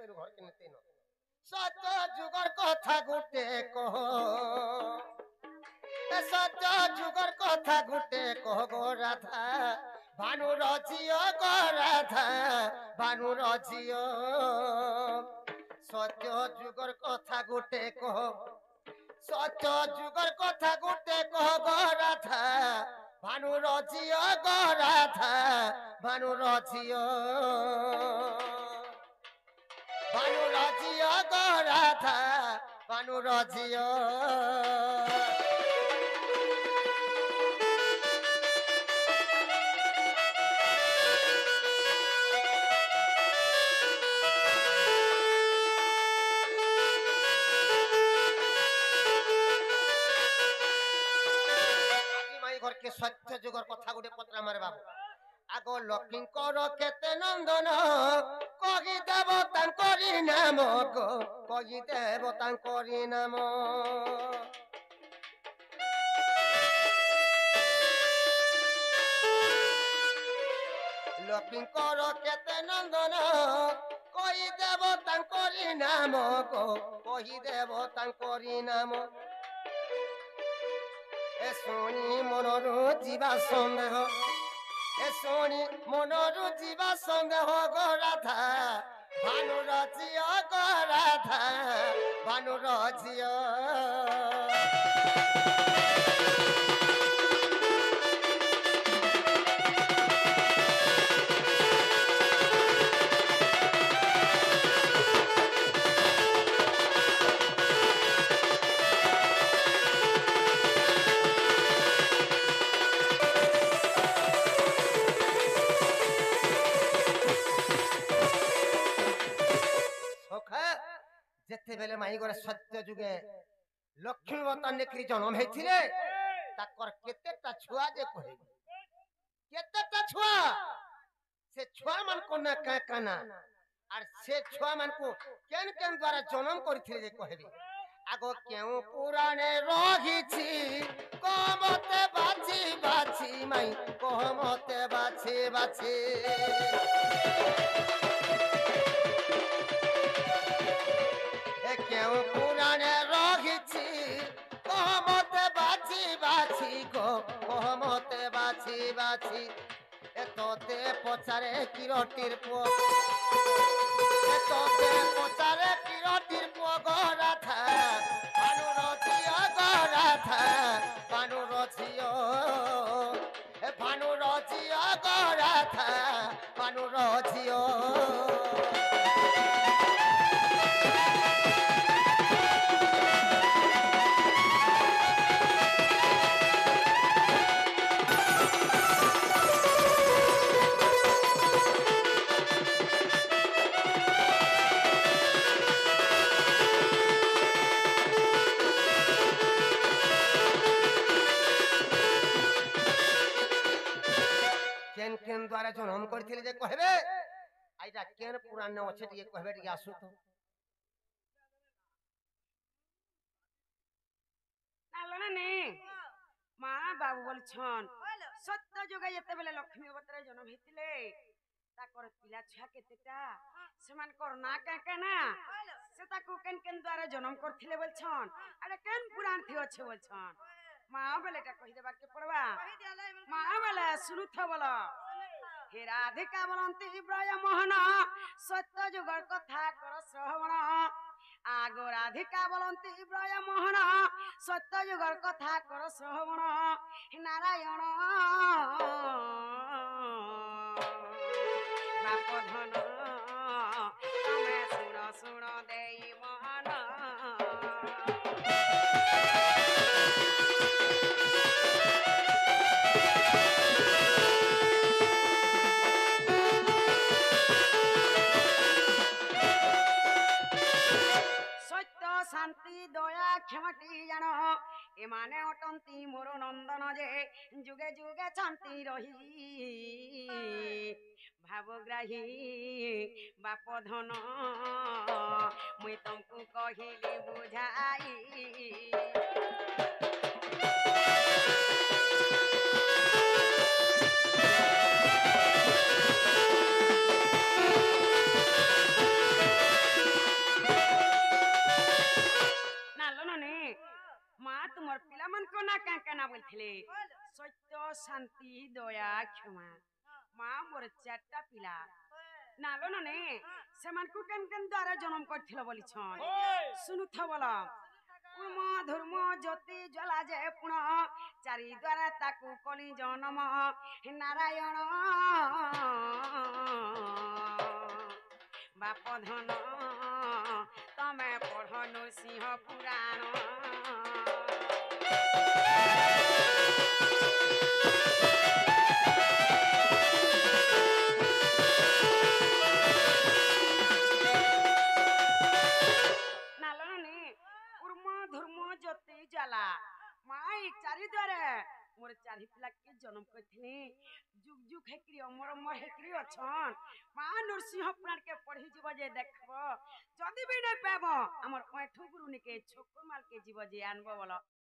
सत्य जुगर कथा गुटे कह सत्य जुगर कथा गुटे कह गो राधा भानु रचियो गो राधा भानु रचियो सत्य जुगर कथा गुटे कह सत्य जुगर कथा गुटे कह गो राधा भानु रचियो गो राधा भानु रचियो भानु रचियो गो राधा भानु रचियो के सत्य जुगर कथा गुटे पत्रा मारे बाबू आगो लक्ष्मीकर केते नंदन कही देव तांकरी नाम गो कही देव तांकरी नाम लक्ष्मीकर केते नंदन कही देव तांकरी नाम गो कही देव तांकरी नाम सोनी मनरु जीवा संदेह ए सोनी मनरु जीवा संदेह गो राधा भानु रचियो गो राधा भानु रचियो जेते बेले माई गोरे सत्य जुगे लक्ष्मीवता नेकरी जन्म हेथिले ताकर केतेटा छुआ जे कहे केतेटा छुआ से छुआ मन को ना का काना और से छुआ मन को केन केन द्वारा जन्म करथिले जे कहबे आगो केउ पुराणे रहिछि कोमते बाछि बाछि माई कोमते बाछि बाछि क्यों पुराने रहिछि कहमते बाछि बाछि गो कहमते बाछि बाछि ए तोते पचारे किरटिर पो ए तोते पचारे किरटिर पो गो राधा भानु रचियो गो राधा भानु रचियो ए भानु रचियो गो राधा भानु रचियो द्वारा जन्म करथिले जे कहबे आइजा केन पुराण अछि टिके कहबे टिके आसु तो नालना ने मां बाबू बोल छन सत्य जुगे जते बेले लक्ष्मी अवतार जन्म हेतिले ताकर पिला छा केतेटा समान करना का केना से ताकू केन केन द्वारा जन्म करथिले बोल छन अरे केन पुराण थि अछि बोल छन मां बेलेटा कहि देबा के पड़बा मां बेले सुनु थ बोला हे राधिका बोलंती ब्रज मोहन सत्य जुगर कथा कर श्रवण आगो राधिका बोलंती ब्रज मोहन सत्य जुगर कथा कर श्रवण नारायण बाप धन तमे सुन सुन देई मोहन शांति दया क्षमती जान एमाने अटंती मोर नंदन जे जुगे जुगे शांति रही भावग्राही बाप धन मुई तुमको कहिली बुझाई बोलथिले सत्य शांति दया क्षमा मां मोर चारटा पिला नालो नने सेमान को केन केन द्वारा जन्म करथिलो बोली छन सुनु थ बोला उर्म धर्म ज्योति ज्वाला जे पुण चारि द्वारा ताकू कली जन्म नारायण बाप धन तमे पढ़नु सिंह पुराण जाला माई चारि द्वारे मोर चारि पिला के जन्म करथिनी जुग जुग हेकरी अमर अमर हेकरी अछन मा नरसिंह पुराण के पढ़ी जीव जे देखबो जदी भी नै पाबो हमर ओठु गुरुनी के छोकुर माल के जीव जे आनबो बोलो